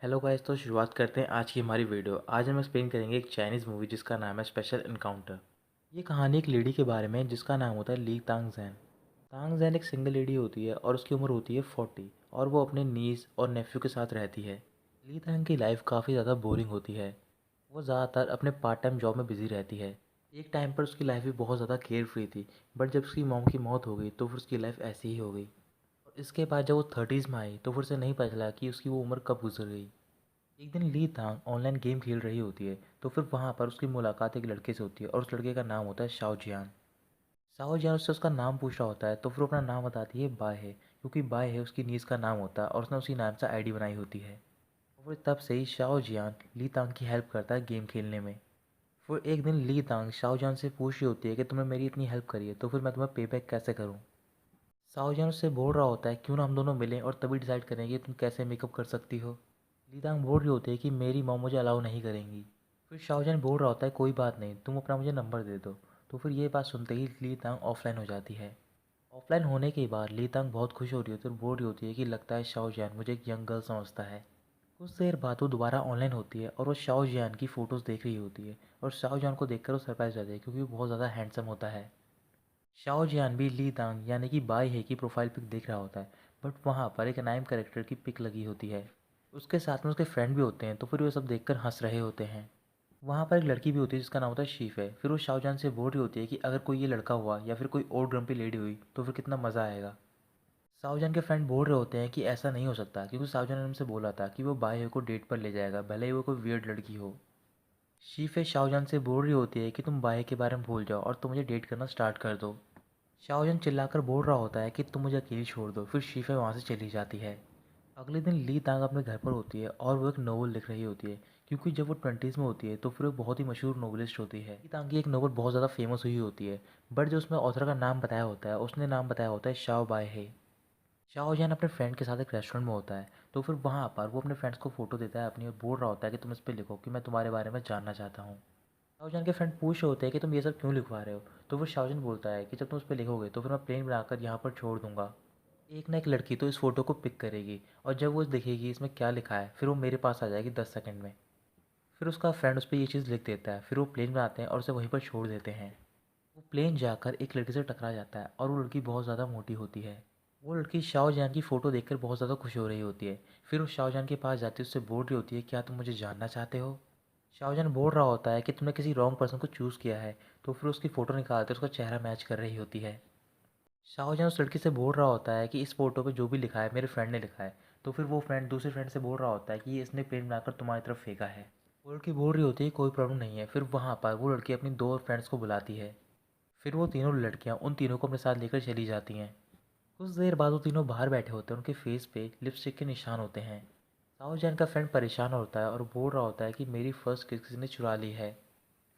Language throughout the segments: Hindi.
हेलो गाइस, तो शुरुआत करते हैं आज की हमारी वीडियो। आज हम एक्सप्लेन करेंगे एक चाइनीज़ मूवी जिसका नाम है स्पेशल इनकाउंटर। ये कहानी एक लेडी के बारे में है जिसका नाम होता है ली तांग जैन। तांग जैन एक सिंगल लेडी होती है और उसकी उम्र होती है 40 और वो अपने नीस और नेफ्यू के साथ रहती है। ली तांग की लाइफ काफ़ी ज़्यादा बोरिंग होती है। वो ज़्यादातर अपने पार्ट टाइम जॉब में बिजी रहती है। एक टाइम पर उसकी लाइफ भी बहुत ज़्यादा केयर फ्री थी, बट जब उसकी मॉम की मौत हो गई तो फिर उसकी लाइफ ऐसी ही हो गई। और इसके बाद जब वो 30s में आई तो फिर से नहीं पता चला कि उसकी वो उम्र कब गुजर गई। एक दिन ली तांग ऑनलाइन गेम खेल रही होती है तो फिर वहाँ पर उसकी मुलाकात एक लड़के से होती है और उस लड़के का नाम होता है शाओ जियान। शाओ जियान उससे उसका नाम पूछ रहा होता है तो फिर वो अपना नाम बताती है बाय है, क्योंकि बाय है उसकी नीज का नाम होता है और उसने उसी नाम से आईडी बनाई होती है। और फिर तब से ही शाओ जियान ली तांग की हेल्प करता है गेम खेलने में। फिर एक दिन ली तांग शाओ जियान से पूछ रही होती है कि तुमने मेरी इतनी हेल्प करी है तो फिर मैं तुम्हें पे बैक कैसे करूँ। शाओ जियान उससे बोल रहा होता है क्यों ना हम दोनों मिलें और तभी डिसाइड करेंगे तुम कैसे मेकअप कर सकती हो। लीतांग बोल रही होती है कि मेरी मॉम मुझे अलाउ नहीं करेंगी। फिर शाओजन बोल रहा होता है कोई बात नहीं, तुम अपना मुझे नंबर दे दो। तो फिर ये बात सुनते ही लीतांग ऑफलाइन हो जाती है। ऑफलाइन होने के बाद लीतांग बहुत खुश हो रही होती है और बोल रही होती है कि लगता है शाओजन मुझे एक यंग गर्ल समझता है। कुछ देर बाद वो दोबारा ऑनलाइन होती है और वो शाओजियान की फ़ोटोज़ देख रही होती है। और शाओजियान को देखकर वो सरप्राइज हो जाती है क्योंकि वो बहुत ज़्यादा हैंडसम होता है। शाओजियान भी ली तांग यानी कि बाई हे की प्रोफाइल पिक देख रहा होता है, बट वहाँ पर एक अनाइम कैरेक्टर की पिक लगी होती है। उसके साथ में उसके फ्रेंड भी होते हैं तो फिर वो सब देखकर हंस रहे होते हैं। वहाँ पर एक लड़की भी होती है जिसका नाम होता है शीफे। फिर वो शाओजान से बोल रही होती है कि अगर कोई ये लड़का हुआ या फिर कोई और ग्रम्पी लेडी हुई तो फिर कितना मज़ा आएगा। शाओजान के फ्रेंड बोल रहे होते हैं कि ऐसा नहीं हो सकता क्योंकि शाओजान ने हमसे बोला था कि वो बाई हे को डेट पर ले जाएगा भले ही वो कोई वियर्ड लड़की हो। शीफे शाओजान से बोल रही होती है कि तुम बाई हे के बारे में भूल जाओ और तुम मुझे डेट करना स्टार्ट कर दो। शाओजन चिल्लाकर बोल रहा होता है कि तुम मुझे अकेली छोड़ दो, फिर शीफे वहाँ से चली जाती है। अगले दिन ली तांग अपने घर पर होती है और वो एक नोवेल लिख रही होती है, क्योंकि जब वो 20s में होती है तो फिर वो बहुत ही मशहूर नोवेलिस्ट होती है। ली तांग की एक नोवेल बहुत ज़्यादा फेमस हुई होती है, बट जो उसमें ऑथर का नाम बताया होता है उसने नाम बताया होता है शाओ बाय है। शाओ जैन अपने फ्रेंड के साथ एक रेस्टोरेंट में होता है तो फिर वहाँ पर वो अपने फ्रेंड्स को फ़ोटो देता है अपनी और बोल रहा होता है कि तुम इस पर लिखो कि मैं तुम्हारे बारे में जानना चाहता हूँ। शाहजहान के फ्रेंड पूछ रहे होते हैं कि तुम ये सब क्यों लिखवा रहे हो। तो फिर शाहजहान बोलता है कि जब तुम उस पर लिखोगे तो फिर मैं प्लेन बनाकर यहाँ पर छोड़ दूंगा। एक ना एक लड़की तो इस फोटो को पिक करेगी और जब वो देखेगी इसमें क्या लिखा है फिर वो मेरे पास आ जाएगी 10 सेकंड में। फिर उसका फ्रेंड उस पर ये चीज़ लिख देता है, फिर वो प्लेन बनाते हैं और उसे वहीं पर छोड़ देते हैं। वो प्लेन जाकर एक लड़की से टकरा जाता है और वो लड़की बहुत ज़्यादा मोटी होती है। वो लड़की शाहजहान की फ़ोटो देखकर बहुत ज़्यादा खुश हो रही होती है। फिर वो शाहजहान के पास जाती है, उससे बोल रही होती है क्या तुम मुझे जानना चाहते हो। शाहजहान बोल रहा होता है कि तुमने किसी रॉन्ग पर्सन को चूज़ किया है। तो फिर उसकी फ़ोटो निकालकर उसका चेहरा मैच कर रही होती है। शाहजहान उस लड़की से बोल रहा होता है कि इस फ़ोटो पे जो भी लिखा है मेरे फ्रेंड ने लिखा है। तो फिर वो फ्रेंड दूसरे फ्रेंड से बोल रहा होता है कि ये इसने पेन बनाकर तुम्हारी तरफ फेंका है। वो लड़की बोल रही होती है कोई प्रॉब्लम नहीं है। फिर वहाँ पर वो लड़की अपनी दो फ्रेंड्स को बुलाती है। फिर वो तीनों लड़कियाँ उन तीनों को अपने साथ लेकर चली जाती हैं। कुछ देर बाद वो तीनों बाहर बैठे होते हैं, उनके फेस पे लिपस्टिक के निशान होते हैं। शाहजहान का फ्रेंड परेशान होता है और बोल रहा होता है कि मेरी फ़र्स्ट किस किसी ने चुरा ली है।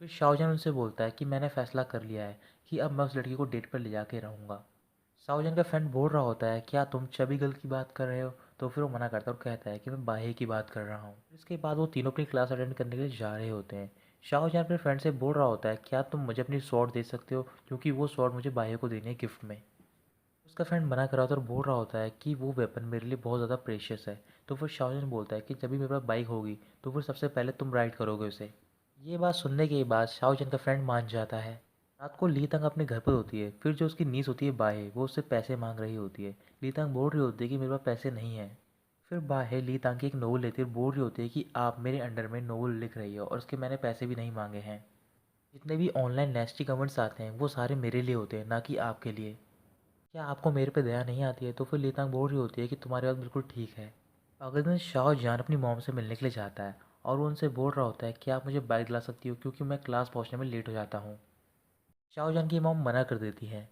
फिर शाहजहान उनसे बोलता है कि मैंने फ़ैसला कर लिया है कि अब मैं उस लड़की को डेट पर ले जाके रहूँगा। शाहजहान का फ्रेंड बोल रहा होता है क्या तुम चबी गर्ल की बात कर रहे हो। तो फिर वो मना करता है और कहता है कि मैं बाहे की बात कर रहा हूँ। इसके बाद वो तीनों अपनी क्लास अटेंड करने के लिए जा रहे होते हैं। शाहजहान अपने फ्रेंड से बोल रहा होता है क्या तुम मुझे अपनी स्वॉर्ड दे सकते हो, क्योंकि वो स्वॉर्ड मुझे बाहे को देनी है गिफ्ट में। उसका फ्रेंड मना कर रहा होता है और बोल रहा होता है कि वो वेपन मेरे लिए बहुत ज़्यादा प्रेशियस है। तो फिर शाहजहान बोलता है कि जब भी मेरे पास बाइक होगी तो फिर सबसे पहले तुम राइड करोगे उसे। ये बात सुनने के बाद शाहजहान का फ्रेंड मान जाता है। रात को ली तंग अपने घर पर होती है, फिर जो उसकी नीस होती है बाहे वो उससे पैसे मांग रही होती है। ली तंग बोल रही होती है कि मेरे पास पैसे नहीं है। फिर बाहे ली तंग की एक नोवेल लेती है और बोल रही होती है कि आप मेरे अंडर में नोवेल लिख रही हो और उसके मैंने पैसे भी नहीं मांगे हैं। जितने भी ऑनलाइन नेस्टी कमेंट्स आते हैं वो सारे मेरे लिए होते हैं, ना कि आपके लिए। क्या आपको मेरे पे दया नहीं आती है। तो फिर लीतांग बोल रही होती है कि तुम्हारी बात बिल्कुल ठीक है। अगले दिन शाहजहान अपनी मॉम से मिलने के लिए जाता है और वो उनसे बोल रहा होता है कि आप मुझे बाइक दिला सकती हो क्योंकि मैं क्लास पहुंचने में लेट हो जाता हूँ। शाहजहान की मॉम मना कर देती है।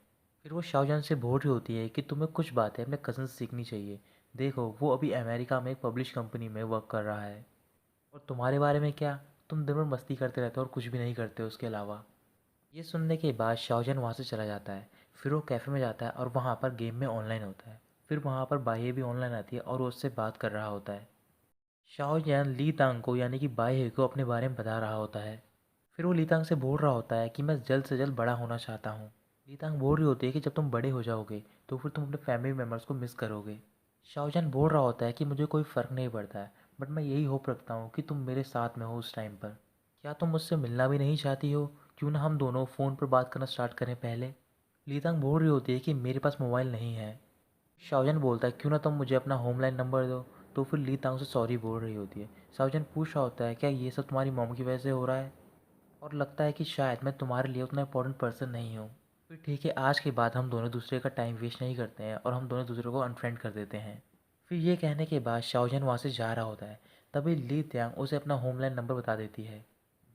फिर वो शाहजहान से बोल रही होती है कि तुम्हें कुछ बातें अपने कज़न से सीखनी चाहिए। देखो वो अभी अमेरिका में एक पब्लिश कंपनी में वर्क कर रहा है। और तुम्हारे बारे में क्या, तुम दिन भर मस्ती करते रहते हो और कुछ भी नहीं करते हो उसके अलावा। ये सुनने के बाद शाहजहान वहाँ से चला जाता है। फिर वो कैफ़े में जाता है और वहाँ पर गेम में ऑनलाइन होता है। फिर वहाँ पर बाह्य भी ऑनलाइन आती है और वो उससे बात कर रहा होता है। शाओजियान ली तांग को यानी कि बाह्य को अपने बारे में बता रहा होता है। फिर वो ली तांग से बोल रहा होता है कि मैं जल्द से जल्द बड़ा होना चाहता हूँ। ली तांग बोल रही होती है कि जब तुम बड़े हो जाओगे तो फिर तुम अपने फैमिली मेम्बर्स को मिस करोगे। शाओजान बोल रहा होता है कि मुझे कोई फ़र्क नहीं पड़ता है, बट मैं यही होप रखता हूँ कि तुम मेरे साथ में हो उस टाइम पर। क्या तुम मुझसे मिलना भी नहीं चाहती हो? क्यों ना हम दोनों फ़ोन पर बात करना स्टार्ट करें पहले। लीतांग बोल रही होती है कि मेरे पास मोबाइल नहीं है। शाओजन बोलता है क्यों ना तुम मुझे अपना होमलाइन नंबर दो। तो फिर लीतांग से सॉरी बोल रही होती है। शाओजन पूछ रहा होता है क्या ये सब तुम्हारी मॉम की वजह से हो रहा है, और लगता है कि शायद मैं तुम्हारे लिए उतना इंपॉर्टेंट पर्सन नहीं हूँ। फिर ठीक है, आज के बाद हम दोनों दूसरे का टाइम वेस्ट नहीं करते हैं और हम दोनों दूसरे को अनफ्रेंड कर देते हैं। फिर ये कहने के बाद शाओजन वहाँ से जा रहा होता है। तभी ली त्यांग उसे अपना होमलाइन नंबर बता देती है।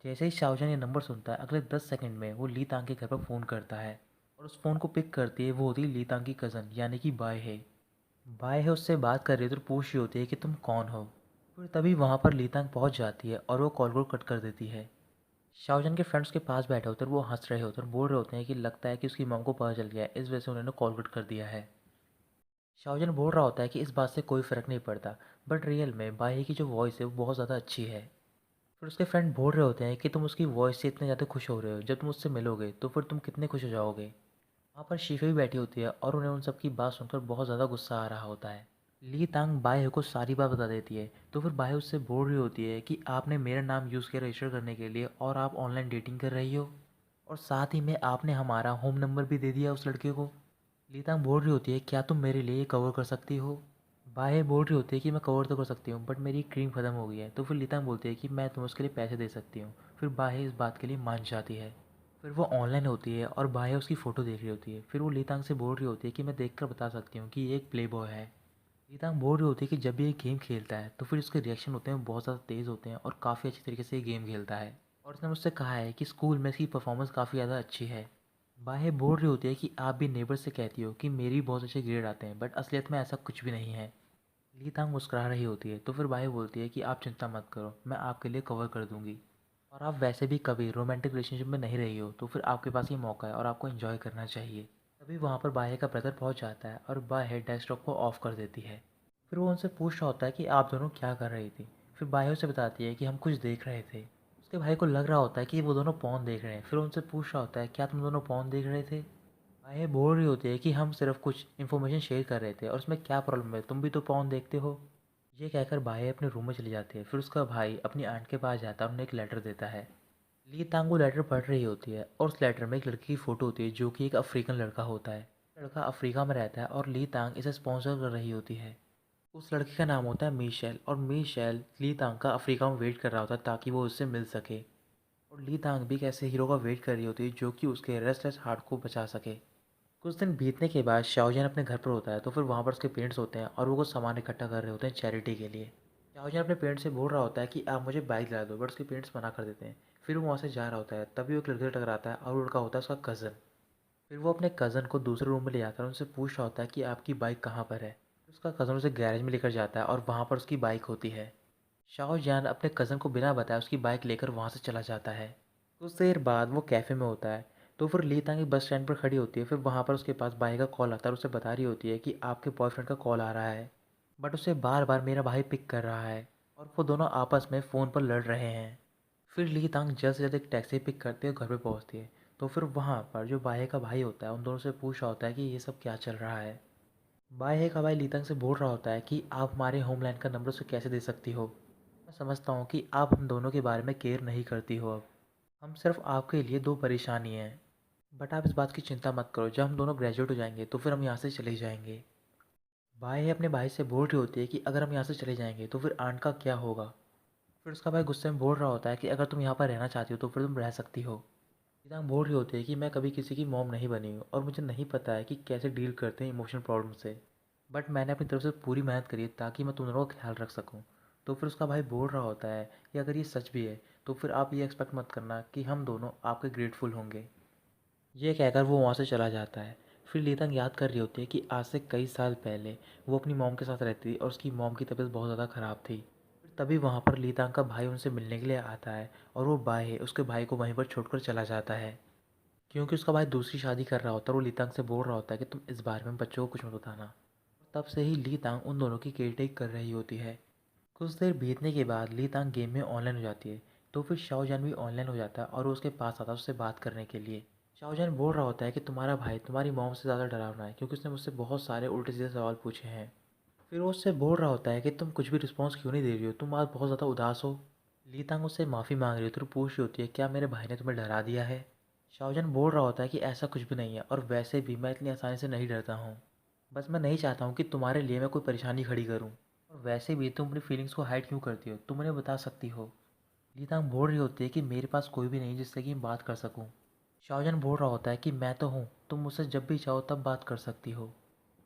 जैसे ही शाओजन ये नंबर सुनता है, अगले 10 सेकंड में वो ली तांग के घर पर फ़ोन करता है। और उस फ़ोन को पिक करती है वो होती है ली तांग की कज़न यानी कि बाय है। बाय है उससे बात कर रही है तो पूछ रही होती है कि तुम कौन हो। फिर तभी वहाँ पर ली तांग पहुँच जाती है और वो कॉल को कट कर देती है। शाओजन के फ्रेंड्स के पास बैठे होते हैं, वो हंस रहे होते हैं, बोल रहे होते हैं कि लगता है कि उसकी मॉम को पता चल गया है, इस वजह से उन्होंने कॉल कट कर दिया है। शाओजन बोल रहा होता है कि इस बात से कोई फ़र्क नहीं पड़ता, बट रियल में बाई की जो वॉइस है वो बहुत ज़्यादा अच्छी है। फिर उसके फ्रेंड बोल रहे होते हैं कि तुम उसकी वॉइस से इतने ज़्यादा खुश हो रहे हो, जब तुम उससे मिलोगे तो फिर तुम कितने खुश हो जाओगे। वहाँ पर शीफे भी बैठी होती है और उन्हें उन सब की बात सुनकर बहुत ज़्यादा गुस्सा आ रहा होता है। ली तांग बाय को सारी बात बता देती है। तो फिर बाय उससे बोल रही होती है कि आपने मेरा नाम यूज़ किया रजिस्टर करने के लिए और आप ऑनलाइन डेटिंग कर रही हो, और साथ ही में आपने हमारा होम नंबर भी दे दिया उस लड़के को। लीतांग बोल रही होती है क्या तुम मेरे लिए ये कवर कर सकती हो। बाहे बोल रही होती है कि मैं कवर तो कर सकती हूँ बट मेरी क्रीम ख़त्म हो गई है। तो फिर लीतांग बोलती है कि मैं तुम्हें उसके लिए पैसे दे सकती हूँ। फिर बाहे इस बात के लिए मान जाती है। फिर वो ऑनलाइन होती है और बाहे उसकी फ़ोटो देख रही होती है। फिर वो लीतांग से बोल रही होती है कि मैं देखकर बता सकती हूँ कि ये एक प्ले बॉय है। लीतांग बोल रही होती है कि जब भी ये गेम खेलता है तो फिर उसके रिएक्शन होते हैं बहुत ज़्यादा तेज़ होते हैं और काफ़ी अच्छी तरीके से ये गेम खेलता है। और उसने मुझसे कहा है कि स्कूल में इसकी परफॉर्मेंस काफ़ी ज़्यादा अच्छी है। बाहे बोल रही होती है कि आप भी नेबर से कहती हो कि मेरी बहुत अच्छे ग्रेड आते हैं, बट असलियत में ऐसा कुछ भी नहीं है। ली तांग मुस्कुरा रही होती है। तो फिर बाहे बोलती है कि आप चिंता मत करो, मैं आपके लिए कवर कर दूंगी, और आप वैसे भी कभी रोमांटिक रिलेशनशिप में नहीं रही हो तो फिर आपके पास ये मौका है और आपको एंजॉय करना चाहिए। तभी वहाँ पर बाहे का ब्रदर पहुँच जाता है और बाहे डेस्कटॉप को ऑफ कर देती है। फिर वो उनसे पूछ रहा होता है कि आप दोनों क्या कर रही थी। फिर बाहे उसे बताती है कि हम कुछ देख रहे थे। उसके भाई को लग रहा होता है कि वो दोनों पॉर्न देख रहे हैं। फिर उनसे पूछ रहा होता है क्या तुम दोनों पॉर्न देख रहे थे। बाहे बोल रही होती है कि हम सिर्फ कुछ इन्फॉर्मेशन शेयर कर रहे थे और उसमें क्या प्रॉब्लम है, तुम भी तो पॉर्न देखते हो। ये कहकर बाहे अपने रूम में चली जाती है। फिर उसका भाई अपनी आंट के पास जाता है और उन्हें एक लेटर देता है। ली तांग वो लेटर पढ़ रही होती है और उस लेटर में एक लड़की की फ़ोटो होती है जो कि एक अफ्रीकन लड़का होता है। लड़का अफ्रीका में रहता है और ली तांग इसे स्पॉन्सर कर रही होती है। उस लड़के का नाम होता है मीशेल, और मीशेल ली तांग का अफ्रीका में वेट कर रहा होता है ताकि वो उससे मिल सके। और ली तांग भी एक ऐसे हीरो का वेट कर रही होती है जो कि उसके रेस्टलेस हार्ट को बचा सके। कुछ दिन बीतने के बाद शाओजन अपने घर पर होता है। तो फिर वहाँ पर उसके पेरेंट्स होते हैं और वो कुछ सामान इकट्ठा कर रहे होते हैं चैरिटी के लिए। शाओजन अपने पेरेंट्स से बोल रहा होता है कि आप मुझे बाइक दिला दो, बट उसके पेरेंट्स मना कर देते हैं। फिर वो वहाँ से जा रहा होता है, तभी वो एक लड़के से टकराता है और वो लड़का होता है उसका कज़न। फिर वो अपने कज़न को दूसरे रूम में ले जाता है और उनसे पूछ रहा होता है कि आपकी बाइक कहाँ पर है। उसका कज़न उसे गैरेज में लेकर जाता है और वहाँ पर उसकी बाइक होती है। शाओजहान अपने कज़न को बिना बताए उसकी बाइक लेकर वहाँ से चला जाता है। कुछ देर बाद वो कैफ़े में होता है। तो फिर ली तांग एक बस स्टैंड पर खड़ी होती है। फिर वहाँ पर उसके पास बाई का कॉल आता है और उसे बता रही होती है कि आपके बॉयफ्रेंड का कॉल आ रहा है, बट उसे बार बार मेरा भाई पिक कर रहा है, और वो दोनों आपस में फ़ोन पर लड़ रहे हैं। फिर ली तांग जल्द से जल्द एक टैक्सी पिक करते हुए घर पे पहुँचती है। तो फिर वहाँ पर जो बाहे का भाई होता है उन दोनों से पूछ रहा होता है कि ये सब क्या चल रहा है। बाहे का भाई ली तांग से बोल रहा होता है कि आप हमारे होमलैंड का नंबर उसे कैसे दे सकती हो। मैं समझता हूँ कि आप हम दोनों के बारे में केयर नहीं करती हो। अब हम सिर्फ आपके लिए दो परेशानी हैं, बट आप इस बात की चिंता मत करो, जब हम दोनों ग्रेजुएट हो जाएंगे तो फिर हम यहाँ से चले जाएंगे। भाई अपने भाई से बोल रही होती है कि अगर हम यहाँ से चले जाएंगे तो फिर आंट का क्या होगा। फिर उसका भाई गुस्से में बोल रहा होता है कि अगर तुम यहाँ पर रहना चाहती हो तो फिर तुम रह सकती हो। गीतांग बोल रही होती है कि मैं कभी किसी की मॉम नहीं बनी हूँ और मुझे नहीं पता है कि कैसे डील करते हैं इमोशनल प्रॉब्लम से, बट मैंने अपनी तरफ से पूरी मेहनत करी है ताकि मैं तुम दोनों का ख्याल रख सकूँ। तो फिर उसका भाई बोल रहा होता है कि अगर ये सच भी है तो फिर आप ये एक्सपेक्ट मत करना कि हम दोनों आपके ग्रेटफुल होंगे। ये कहकर वो वहाँ से चला जाता है। फिर लीतंग याद कर रही होती है कि आज से कई साल पहले वो अपनी मॉम के साथ रहती थी और उसकी मॉम की तबीयत बहुत ज़्यादा ख़राब थी। फिर तभी वहाँ पर लीतांग का भाई उनसे मिलने के लिए आता है और वो बाय उसके भाई को वहीं पर छोड़कर चला जाता है, क्योंकि उसका भाई दूसरी शादी कर रहा होता है और वो लीतांग से बोल रहा होता है कि तुम इस बारे में बच्चों को कुछ मत बताना। तब से ही लीतांग उन दोनों की केयरटेक कर रही होती है। कुछ देर बीतने के बाद लीतांग गेम में ऑनलाइन हो जाती है। तो फिर शाओजान भी ऑनलाइन हो जाता है और वो उसके पास आता है उससे बात करने के लिए। शाओजान बोल रहा होता है कि तुम्हारा भाई तुम्हारी मॉम से ज़्यादा डरावना है क्योंकि उसने मुझसे बहुत सारे उल्टे सीधे सवाल पूछे हैं। फिर वो उससे बोल रहा होता है कि तुम कुछ भी रिस्पॉन्स क्यों नहीं दे रही हो, तुम आज बहुत ज़्यादा उदास हो। ली तांग उससे माफ़ी मांग रही होती है और पूछ रही होती है क्या मेरे भाई ने तुम्हें डरा दिया है। शाओजन बोल रहा होता है कि ऐसा कुछ भी नहीं है और वैसे भी मैं इतनी आसानी से नहीं डरता हूँ। बस मैं नहीं चाहता हूँ कि तुम्हारे लिए मैं कोई परेशानी खड़ी करूँ। और वैसे भी तुम अपनी फीलिंग्स को हाइड क्यों करती हो, तुम उन्हें बता सकती हो। ली तांग बोल रही होती है कि मेरे पास कोई भी नहीं जिससे कि मैं बात कर सकूँ। शाओजन बोल रहा होता है कि मैं तो हूँ, तुम मुझसे जब भी चाहो तब बात कर सकती हो।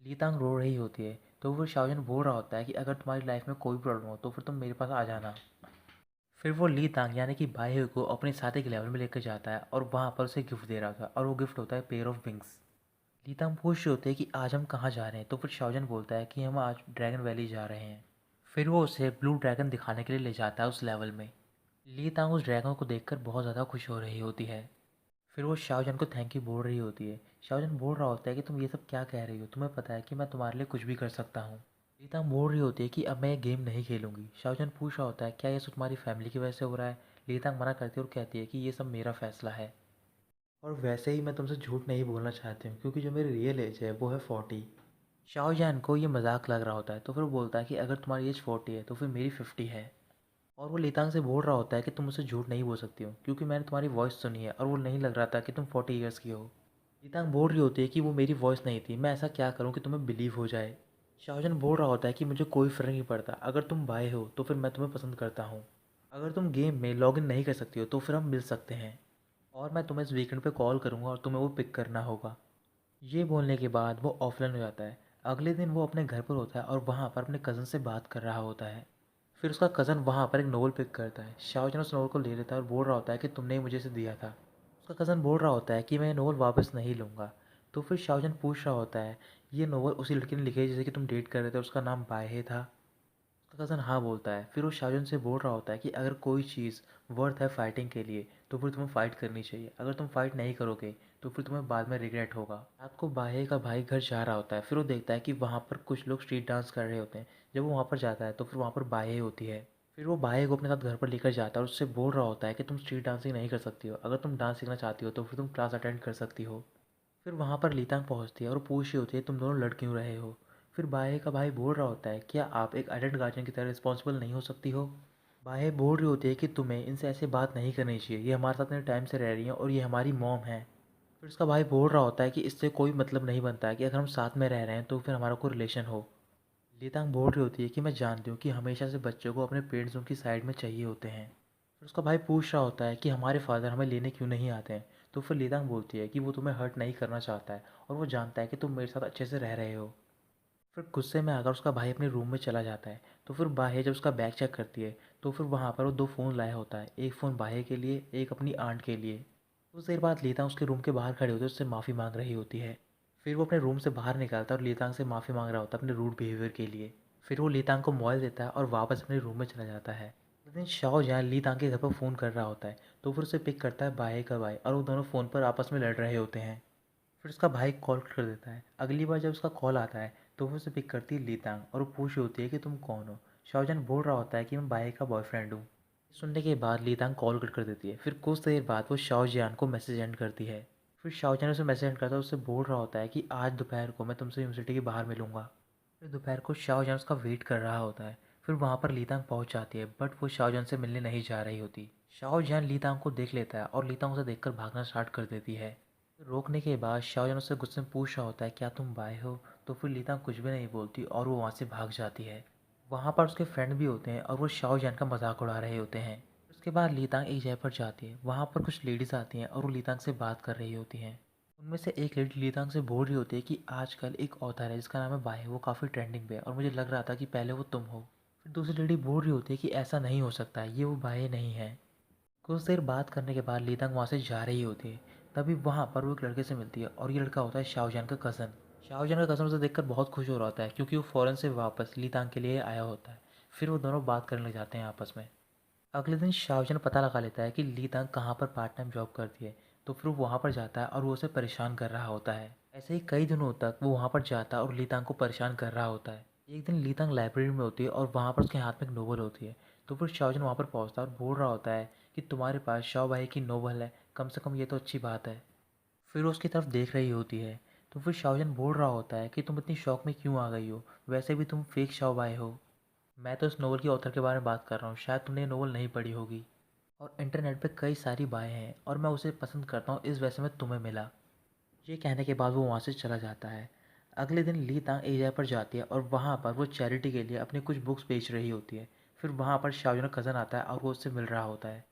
ली तांग रो रही होती है तो फिर शाओजन बोल रहा होता है कि अगर तुम्हारी लाइफ में कोई प्रॉब्लम हो तो फिर तुम मेरे पास आ जाना। फिर वो ली तांग यानी कि बाई को अपने साथी के लेवल में लेकर जाता है और वहाँ पर उसे गिफ्ट दे रहा था और वो गिफ्ट होता है पेयर ऑफ विंग्स। ली तांग पूछ रहे होते हैं कि आज हम कहाँ जा रहे हैं, तो फिर शाओजन बोलता है कि हम आज ड्रैगन वैली जा रहे हैं। फिर वो उसे ब्लू ड्रैगन दिखाने के लिए ले जाता है उस लेवल में। ली तांग उस ड्रैगन को देखकर बहुत ज़्यादा खुश हो रही होती है। फिर वो शाओजन को थैंक यू बोल रही होती है। शाओजन बोल रहा होता है कि तुम ये सब क्या कह रही हो, तुम्हें पता है कि मैं तुम्हारे लिए कुछ भी कर सकता हूँ। रीता बोल रही होती है कि अब मैं ये गेम नहीं खेलूंगी। शाओजन पूछ रहा होता है क्या ये सब तुम्हारी फैमिली की वजह से हो रहा है। रीता मना करती है और कहती है कि ये सब मेरा फैसला है। और वैसे ही मैं तुमसे झूठ नहीं बोलना चाहती हूँ क्योंकि जो मेरी रियल एज है वो है 40। शाओजन को ये मजाक लग रहा होता है तो फिर वो बोलता है कि अगर तुम्हारी एज 40 है तो फिर मेरी 50 है। और वो लीतांग से बोल रहा होता है कि तुम मुझसे झूठ नहीं बोल सकती हो क्योंकि मैंने तुम्हारी वॉइस सुनी है और वो नहीं लग रहा था कि तुम 40 ईयर्स की हो। लीतांग बोल रही होती है कि वो मेरी वॉइस नहीं थी, मैं ऐसा क्या करूँ कि तुम्हें बिलीव हो जाए। शाओजन बोल रहा होता है कि मुझे कोई फ़र्क नहीं पड़ता, अगर तुम बाय हो तो फिर मैं तुम्हें पसंद करता हूँ। अगर तुम गेम में लॉगिन नहीं कर सकती हो तो फिर हम मिल सकते हैं। और मैं तुम्हें इस वीकेंड पे कॉल करूँगा और तुम्हें वो पिक करना होगा। ये बोलने के बाद वो ऑफलाइन हो जाता है। अगले दिन वो अपने घर पर होता है और वहाँ पर अपने कज़न से बात कर रहा होता है। फिर उसका कज़न वहाँ पर एक नोवेल पिक करता है। शाओजन उस नोवेल को ले लेता है और बोल रहा होता है कि तुमने ही मुझे इसे दिया था। उसका कज़न बोल रहा होता है कि मैं ये नोवेल वापस नहीं लूँगा। तो फिर शाओजन पूछ रहा होता है ये नोवेल उसी लड़की ने लिखी है जिसे कि तुम डेट कर रहे थे, उसका नाम बायहे था। उसका कज़न हाँ बोलता है। फिर वो शाओजन से बोल रहा होता है कि अगर कोई चीज़ वर्थ है फाइटिंग के लिए तो फिर तुम्हें फ़ाइट करनी चाहिए, अगर तुम फाइट नहीं करोगे तो फिर तुम्हें बाद में रिग्रेट होगा। रात को बाहे का भाई घर जा रहा होता है। फिर वो देखता है कि वहाँ पर कुछ लोग स्ट्रीट डांस कर रहे होते हैं। जब वो वहाँ पर जाता है तो फिर वहाँ पर बाहे होती है। फिर वो बाहे को अपने साथ घर पर लेकर जाता है और उससे बोल रहा होता है कि तुम स्ट्रीट डांसिंग नहीं कर सकती हो, अगर तुम डांस सीखना चाहती हो तो फिर तुम क्लास अटेंड कर सकती हो। फिर वहाँ पर लीतांग पहुँचती है और पूछ रही होती है तुम दोनों लड़ क्यों रहे हो। फिर बाहे का भाई बोल रहा होता है क्या आप एक एडल्ट गार्जियन की तरह रिस्पॉन्सिबल नहीं हो सकती हो। बाहे बोल रही होती है कि तुम्हें इनसे ऐसे बात नहीं करनी चाहिए, ये हमारे साथ इतने टाइम से रह रही हैं और ये हमारी मॉम है। फिर उसका भाई बोल रहा होता है कि इससे कोई मतलब नहीं बनता है कि अगर हम साथ में रह रहे हैं तो फिर हमारा कोई रिलेशन हो। लीतांग बोल रही होती है कि मैं जानती हूँ कि हमेशा से बच्चों को अपने पेरेंट्स उनकी साइड में चाहिए होते हैं। फिर उसका भाई पूछ रहा होता है कि हमारे फादर हमें लेने क्यों नहीं आते हैं। तो फिर लीतांग बोलती है कि वो तुम्हें हर्ट नहीं करना चाहता है और वो जानता है कि तुम मेरे साथ अच्छे से रह रहे हो। फिर गुस्से में आकर उसका भाई अपने रूम में चला जाता है। तो फिर बाहे जब उसका बैग चेक करती है तो फिर वहाँ पर वो दो फ़ोन लाया होता है, एक फ़ोन बाहे के लिए, एक अपनी आंट के लिए। कुछ देर बाद लीतांग उसके रूम के बाहर खड़ी होती है, उससे माफ़ी मांग रही होती है। फिर वो अपने रूम से बाहर निकलता है और लीतांग से माफ़ी मांग रहा होता है अपने रूड बिहेवियर के लिए। फिर वो लीतांग को मोबाइल देता है और वापस अपने रूम में चला जाता है। उस दिन शाओ जहाँ लीतांग के घर पर फ़ोन कर रहा होता है तो फिर उसे पिक करता है बाहे का भाई और वो दोनों फ़ोन पर आपस में लड़ रहे होते हैं। फिर उसका भाई कॉल कर देता है। अगली बार जब उसका कॉल आता है तो वो उसे पिक करती है लीतांग और वो पूछ रही होती है कि तुम कौन हो। शाओजन बोल रहा होता है कि मैं बाई का बॉयफ्रेंड हूँ। सुनने के बाद लीतांग कॉल कट कर देती है। फिर कुछ देर बाद वो शाओजियान को मैसेज एंड करती है। फिर शाओजियान उसे मैसेज एंड करता है, उससे बोल रहा होता है कि आज दोपहर को मैं तुमसे यूनिवर्सिटी के बाहर मिलूंगा। फिर दोपहर को शाओजियान उसका वेट कर रहा होता है। फिर वहाँ पर लीतांग पहुँच जाती है बट वो शाओजियान से मिलने नहीं जा रही होती। शाओजियान लीतांग को देख लेता है और लीतांग उसे देखकर भागना स्टार्ट कर देती है। रोकने के बाद शाओजन उससे गुस्से में पूछ रहा होता है क्या तुम बाय हो। तो फिर लीता कुछ भी नहीं बोलती और वो वहाँ से भाग जाती है। वहाँ पर उसके फ्रेंड भी होते हैं और वो शाओजन का मजाक उड़ा रहे होते हैं। उसके बाद लीतांग एक जगह पर जाती है, वहाँ पर कुछ लेडीज़ आती हैं और वो लीतांग से बात कर रही होती हैं। उनमें से एक लेडी लीतांग से बोल रही होती है कि आजकल एक ऑथर है जिसका नाम है बाय, वो काफ़ी ट्रेंडिंग पे है और मुझे लग रहा था कि पहले वो तुम हो। फिर दूसरी लेडी बोल रही होती है कि ऐसा नहीं हो सकता है, ये वो बाय नहीं है। कुछ देर बात करने के बाद लीतांग वहाँ से जा रही होती है। तभी वहाँ पर वो एक लड़के से मिलती है और ये लड़का होता है शाओजान का कज़न। शाओजान का कज़न उसे देखकर बहुत खुश हो रहा होता है क्योंकि वो फ़ौरन से वापस लीतांग के लिए आया होता है। फिर वो दोनों बात करने लग जाते हैं आपस में। अगले दिन शाओजान पता लगा लेता है कि लीतांग कहाँ पर पार्ट टाइम जॉब करती है। तो फिर वो वहाँ पर जाता है और वो उसे परेशान कर रहा होता है। ऐसे ही कई दिनों तक वो वहाँ पर जाता है और लीतांग को परेशान कर रहा होता है। एक दिन लीतांग लाइब्रेरी में होती है और वहाँ पर उसके हाथ में एक नोवेल होती है। तो फिर शाओजन वहाँ पर पहुँचता है और बोल रहा होता है कि तुम्हारे पास शाओ भाई की नोवेल है, कम से कम ये तो अच्छी बात है। फिर वो उसकी तरफ देख रही होती है। तो फिर शाओजन बोल रहा होता है कि तुम इतनी शौक में क्यों आ गई हो, वैसे भी तुम फेक शाओबाई हो। मैं तो इस नोवेल की ऑथर के बारे में बात कर रहा हूँ, शायद तुमने ये नोवेल नहीं पढ़ी होगी। और इंटरनेट पे कई सारी बाएँ हैं और मैं उसे पसंद करता हूँ, इस वजह से मैं तुम्हें मिला। ये कहने के बाद वो वहाँ से चला जाता है। अगले दिन ली तांग एरिया पर जाती है और वहाँ पर वो चैरिटी के लिए अपनी कुछ बुक्स बेच रही होती है। फिर वहाँ पर शाओजन का कज़न आता है और वो उससे मिल रहा होता है।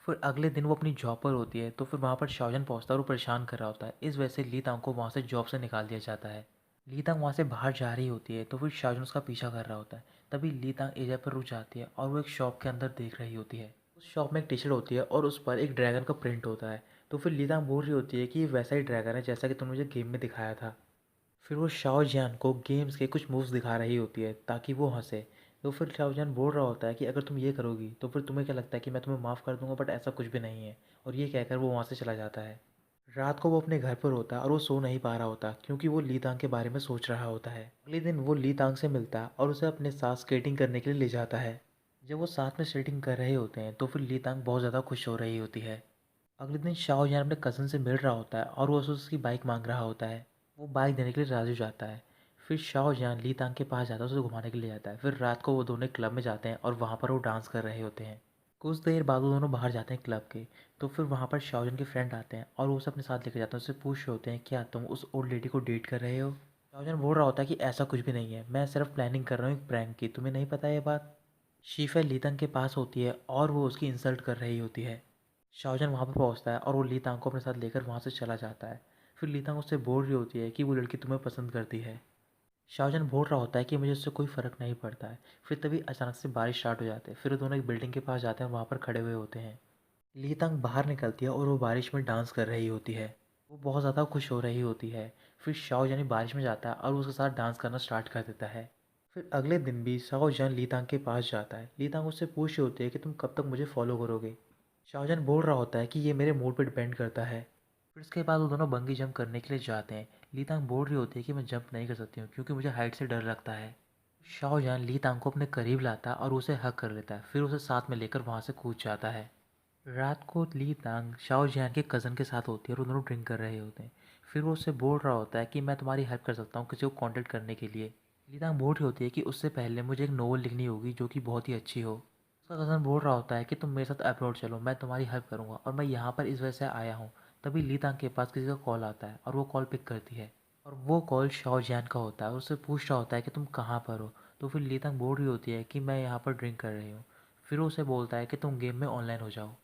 फिर अगले दिन वो अपनी जॉब पर होती है, तो फिर वहाँ पर शाओजन पहुँचता है और वो परेशान कर रहा होता है। इस वजह से ली तांग को वहाँ से जॉब से निकाल दिया जाता है। ली तांग वहाँ से बाहर जा रही होती है, तो फिर शाओजन उसका पीछा कर रहा होता है। तभी ली तांग एरिया पर रुक जाती है और वो एक शॉप के अंदर देख रही होती है। उस शॉप में एक टी शर्ट होती है और उस पर एक ड्रैगन का प्रिंट होता है। तो फिर ली तांग बोल रही होती है कि ये वैसा ही ड्रैगन है जैसा कि तुमने मुझे गेम में दिखाया था। फिर वो शाओ जियान को गेम्स के कुछ मूव्स दिखा रही होती है ताकि वो हंसे। तो फिर शाओ जियान बोल रहा होता है कि अगर तुम ये करोगी तो फिर तुम्हें क्या लगता है कि मैं तुम्हें माफ़ कर दूंगा, बट ऐसा कुछ भी नहीं है। और ये कहकर वो वहाँ से चला जाता है। रात को वो अपने घर पर होता है और वो सो नहीं पा रहा होता क्योंकि वो ली तांग के बारे में सोच रहा होता है। अगले दिन वो ली तांग से मिलता है और उसे अपने साथ स्केटिंग करने के लिए ले जाता है। जब वो साथ में स्केटिंग कर रहे होते हैं तो फिर ली तांग बहुत ज़्यादा खुश हो रही होती है। अगले दिन शाओ जियान अपने कज़न से मिल रहा होता है और वो उसकी बाइक मांग रहा होता है। वो बाइक देने के लिए राज़ी हो जाता है। फिर शाओ जियान ली तांग के पास जाता है, उसे घुमाने के लिए जाता है। फिर रात को वो दोनों क्लब में जाते हैं और वहाँ पर वो डांस कर रहे होते हैं। कुछ देर बाद वो दोनों बाहर जाते हैं क्लब के। तो फिर वहाँ पर शाओ जियान के फ्रेंड आते हैं और वो उसे अपने साथ लेकर जाते हैं। उससे पूछ रहे होते हैं क्या तुम उस ओल्ड लेडी को डेट कर रहे हो। शाओ जियान बोल रहा होता है कि ऐसा कुछ भी नहीं है, मैं सिर्फ प्लानिंग कर रहा हूँ एक प्रैंक की, तुम्हें नहीं पता ये बात। शीफा ली तांग के पास होती है और वो उसकी इंसल्ट कर रही होती है। शाओजन वहाँ पर पहुँचता है और वो ली तांग को अपने साथ लेकर वहाँ से चला जाता है। फिर ली तांग उससे बोल रही होती है कि वो लड़की तुम्हें पसंद करती है। शाओजन बोल रहा होता है कि मुझे उससे कोई फ़र्क नहीं पड़ता है। फिर तभी अचानक से बारिश स्टार्ट हो जाती है। फिर वो दोनों एक बिल्डिंग के पास जाते हैं और वहाँ पर खड़े हुए होते हैं। ली तांग बाहर निकलती है और वो बारिश में डांस कर रही होती है। वो बहुत ज़्यादा खुश हो रही होती है। फिर शाओ यानी बारिश में जाता है और उसके साथ डांस करना स्टार्ट कर देता है। फिर अगले दिन भी शाओ जन ली तांग के पास जाता है। ली तांग उससे पूछ रही होती है कि तुम कब तक मुझे फॉलो करोगे। शाहजहान बोल रहा होता है कि ये मेरे मूड पर डिपेंड करता है। फिर इसके बाद वो दोनों बंगी जंप करने के लिए जाते हैं। ली तांग बोल रही होती है कि मैं जंप नहीं कर सकती हूँ क्योंकि मुझे हाइट से डर लगता है। शाहजहान ली तांग को अपने करीब लाता है और उसे हग कर लेता है। फिर उसे साथ में लेकर वहाँ से कूद जाता है। रात को ली तांग शाओ के कज़न के साथ होती है और वो दोनों ड्रिंक कर रहे होते हैं। फिर वो उससे बोल रहा होता है कि मैं तुम्हारी हेल्प कर सकता हूँ किसी को कांटेक्ट करने के लिए। ली तांग बोल रही होती है कि उससे पहले मुझे एक नोवेल लिखनी होगी जो कि बहुत ही अच्छी हो। उसका कज़न बोल रहा होता है कि तुम मेरे साथ अब्रॉड चलो, मैं तुम्हारी हेल्प करूँगा और मैं यहाँ पर इस वजह से आया हूँ। तभी ली तांग के पास किसी का कॉल आता है और वो कॉल पिक करती है। और वो कॉल शाओ का होता है और उससे पूछ रहा होता है कि तुम कहाँ पर हो। तो फिर ली तांग बोल रही होती है कि मैं यहाँ पर ड्रिंक कर रही हूँ। फिर वो उसे बोलता है कि तुम गेम में ऑनलाइन हो जाओ।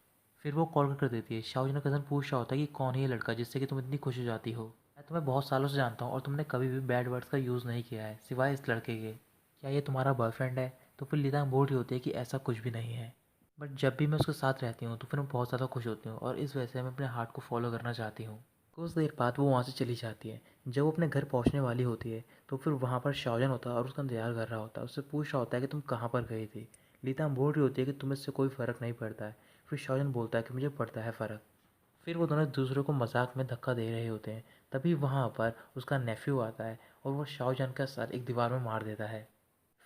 फिर वो कॉल कर देती है। शाओ का कज़न पूछ रहा होता है कि कौन है ये लड़का जिससे कि तुम इतनी खुश हो जाती हो। मैं तुम्हें बहुत सालों से जानता हूँ और तुमने कभी भी बैड वर्ड्स का यूज़ नहीं किया है सिवाय इस लड़के के। क्या ये तुम्हारा बॉयफ्रेंड है? तो फिर लीतांग बोल रही होती है कि ऐसा कुछ भी नहीं है, बट जब भी मैं उसके साथ रहती हूँ तो फिर मैं बहुत ज़्यादा खुश होती हूँ और इस वजह से मैं अपने हार्ट को फॉलो करना चाहती हूँ। कुछ देर बाद वो वहाँ से चली जाती है। जब वो अपने घर पहुँचने वाली होती है तो फिर वहाँ पर शाओजन होता है और उसका इंतजार कर रहा होता है। उससे पूछ रहा होता है कि तुम कहाँ पर गई थी। लीतांग बोल रही होती है कि तुम्हें इससे कोई फ़र्क नहीं पड़ता है। फिर शाओजन बोलता है कि मुझे पड़ता है फ़र्क। फिर वो दोनों एक दूसरे को मजाक में धक्का दे रहे होते हैं। तभी वहाँ पर उसका नेफ्यू आता है और वो शाओजन का सर एक दीवार में मार देता है।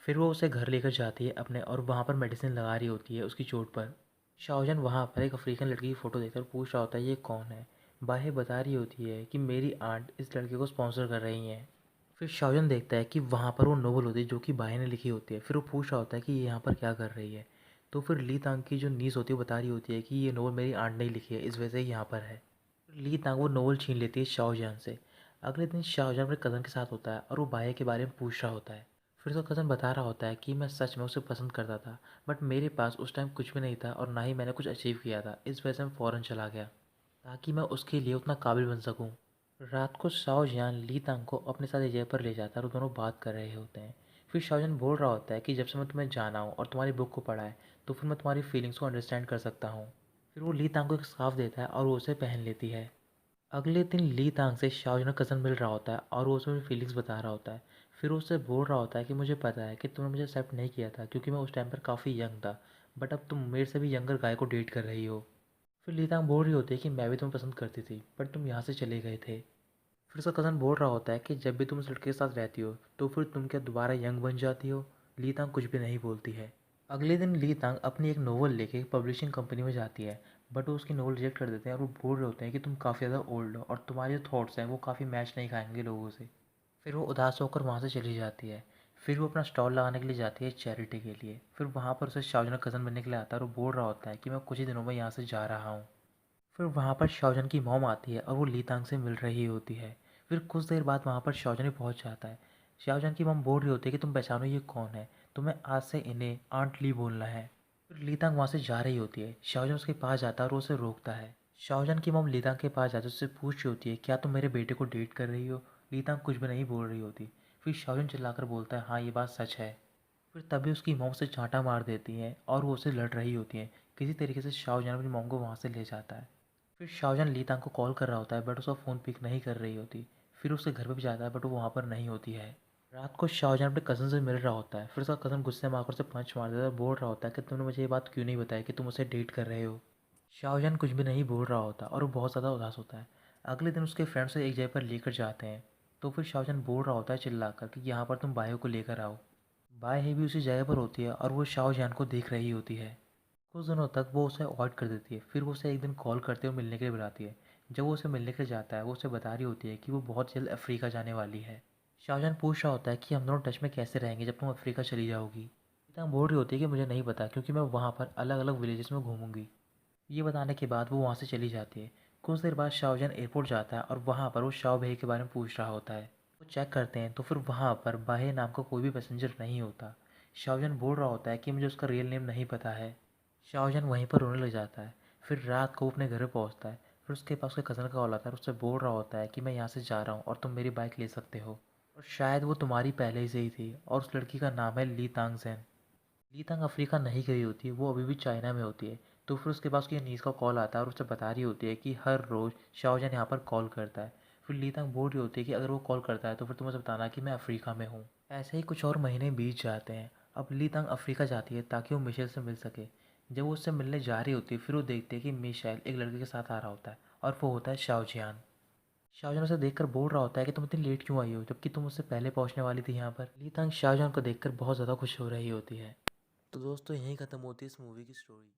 फिर वो उसे घर लेकर जाती है अपने और वहाँ पर मेडिसिन लगा रही होती है उसकी चोट पर। शाओजन वहाँ पर एक अफ्रीकन लड़की की फ़ोटो देखकर पूछ रहा होता है ये कौन है। बाहें बता रही होती है कि मेरी आंट इस लड़के को स्पॉन्सर कर रही हैं। फिर शाओजन देखता है कि वहाँ पर वो नोवेल होती है जो कि बाहें ने लिखी होती है। फिर वो पूछ रहा होता है कि ये यहाँ पर क्या कर रही है। तो फिर ली तांग की जो नीस होती है बता रही होती है कि ये नोवेल मेरी आंट ने लिखी है, इस वजह से यहाँ पर है। ली तांग वो नोवेल छीन लेती है शाओजहान से। अगले दिन शाओजहान अपने कज़न के साथ होता है और वो बाया के बारे में पूछ रहा होता है। फिर उसका कज़न बता रहा होता है कि मैं सच में उसे पसंद करता था, बट मेरे पास उस टाइम कुछ भी नहीं था और ना ही मैंने कुछ अचीव किया था, इस वजह से मैं फ़ौरन चला गया ताकि मैं उसके लिए उतना काबिल बन सकूं। रात को शाओजहान ली तांग को अपने साथ एक जगह पर ले जाता है और दोनों बात कर रहे होते हैं। फिर शाओजहान बोल रहा होता है कि जब से मैं तुम्हें जाना हूँ और तुम्हारी बुक को पढ़ा है तो फिर मैं तुम्हारी फीलिंग्स को अंडरस्टैंड कर सकता हूँ। फिर वो ली तांग को एक स्कार्फ देता है और वो उसे पहन लेती है। अगले दिन ली तांग से शाओजन का कज़न मिल रहा होता है और वो उसमें फीलिंग्स बता रहा होता है। फिर वो उससे बोल रहा होता है कि मुझे पता है कि तुमने मुझे एक्सेप्ट नहीं किया था क्योंकि मैं उस टाइम पर काफ़ी यंग था, बट अब तुम मेरे से भी यंगर गाय को डेट कर रही हो। फिर ली तांग बोल रही होती है कि मैं भी तुम्हें पसंद करती थी बट तुम यहाँ से चले गए थे। फिर उसका कज़न बोल रहा होता है कि जब भी तुम उस लड़के के साथ रहती हो तो फिर तुम क्या दोबारा यंग बन जाती हो। ली तांग कुछ भी नहीं बोलती है। अगले दिन ली तांग अपनी एक नोवेल लेके पब्लिशिंग कंपनी में जाती है, बट वो उसकी नोल रिजेक्ट कर देते हैं और वो बोल रहे होते हैं कि तुम काफ़ी ज़्यादा ओल्ड हो और तुम्हारे जो थॉट्स हैं वो काफ़ी मैच नहीं खाएंगे लोगों से। फिर वो उदास होकर वहाँ से चली जाती है। फिर वो अपना स्टॉल लगाने के लिए जाती है चैरिटी के लिए। फिर वहाँ पर उसे शाओजन का कज़न बनने के लिए आता है और वो बोल रहा होता है कि मैं कुछ ही दिनों में यहाँ से जा रहा हूँ। फिर वहाँ पर शाओजन की मॉम आती है और वो ली तांग से मिल रही होती है। फिर कुछ देर बाद वहाँ पर शाओजन भी पहुँच जाता है। शाओजन की मॉम बोल रही होती है कि तुम पहचानो ये कौन है, तुम्हें आज से इन्हें आंट ली बोलना है। फिर ली तांग वहाँ से जा रही होती है। शाओजन उसके पास जाता है और वो उसे रोकता है। शाओजन की मॉम ली तांग के पास जाती है, उससे पूछ रही होती है क्या तुम मेरे बेटे को डेट कर रही हो। ली तांग कुछ भी नहीं बोल रही होती। फिर शाओजन चिल्लाकर बोलता है हाँ ये बात सच है। फिर तभी उसकी मॉम से चांटा मार देती है और वो उससे लड़ रही होती है। किसी तरीके से शाओजन अपनी मॉम को वहाँ से ले जाता है। फिर शाओजन ली तांग को कॉल कर रहा होता है बट उसका फ़ोन पिक नहीं कर रही होती। फिर उसके घर पे भी जाता है बट वो वहाँ पर नहीं होती है। रात को शाओजन अपने कज़न से मिल रहा होता है। फिर उसका कज़न गुस्से में आकर उसे पंच मार देता है और बोल रहा होता है कि तुमने मुझे ये बात क्यों नहीं बताई कि तुम उसे डेट कर रहे हो। शाओजन कुछ भी नहीं बोल रहा होता और वो बहुत ज़्यादा उदास होता है। अगले दिन उसके फ्रेंड्स से एक जगह पर लेकर जाते हैं। तो फिर शाओजन बोल रहा होता है चिल्लाकर कि यहाँ पर तुम बायो को लेकर आओ। बाय भी उसी जगह पर होती है और वो शाओजन को देख रही होती है। कुछ दिनों तक वो उसे अवॉइड कर देती है। फिर वो उसे एक दिन कॉल करते हुए मिलने के लिए बुलाती है। जब वो उसे मिलने के लिए जाता है वो उसे बता रही होती है कि वो बहुत जल्द अफ्रीका जाने वाली है। शाहजहां पूछ रहा होता है कि हम दोनों टच में कैसे रहेंगे जब तुम अफ्रीका चली जाओगी। गीता बोल रही होती है कि मुझे नहीं पता क्योंकि मैं वहाँ पर अलग अलग विलेजेस में घूमूंगी। ये बताने के बाद वो वहाँ से चली जाती है। कुछ देर बाद शाहजहां एयरपोर्ट जाता है और वहाँ पर वो शाओ भाई के बारे में पूछ रहा होता है। वो चेक करते हैं तो फिर वहाँ पर बाहे नाम का कोई भी पैसेंजर नहीं होता। शाहजहां बोल रहा होता है कि मुझे उसका रियल नेम नहीं पता है। शाहजहां वहीं पर रोने लग जाता है। फिर रात को वो अपने घर पे पहुंचता है। फिर उसके पास उसके कज़न का कॉल आता है और उससे बोल रहा होता है कि मैं यहाँ से जा रहा हूँ और तुम मेरी बाइक ले सकते हो। और शायद वो तुम्हारी पहले ही से ही थी और उस लड़की का नाम है ली तांगजेन। ली तांग अफ्रीका नहीं गई होती, वो अभी भी चाइना में होती है। तो फिर उसके पास उसकी नीस का कॉल आता है और उसे बता रही होती है कि हर रोज़ शाहजहां यहाँ पर कॉल करता है। फिर ली तांग बोल रही होती है कि अगर वो कॉल करता है तो फिर तुम उसे बताना कि मैं अफ्रीका में हूँ। ऐसे ही कुछ और महीने बीत जाते हैं। अब ली तांग अफ्रीका जाती है ताकि वो मिशेल से मिल सके। जब वो उससे मिलने जा रही होती है फिर वो देखती है कि मिशेल एक लड़के के साथ आ रहा होता है और वो होता है शाओजियान। शाहजहां उसे देखकर बोल रहा होता है कि तुम इतनी लेट क्यों आई हो जबकि तुम उससे पहले पहुंचने वाली थी यहाँ पर। ली तांग शाहजहां को देखकर बहुत ज़्यादा खुश हो रही होती है। तो दोस्तों यहीं ख़त्म होती है इस मूवी की स्टोरी।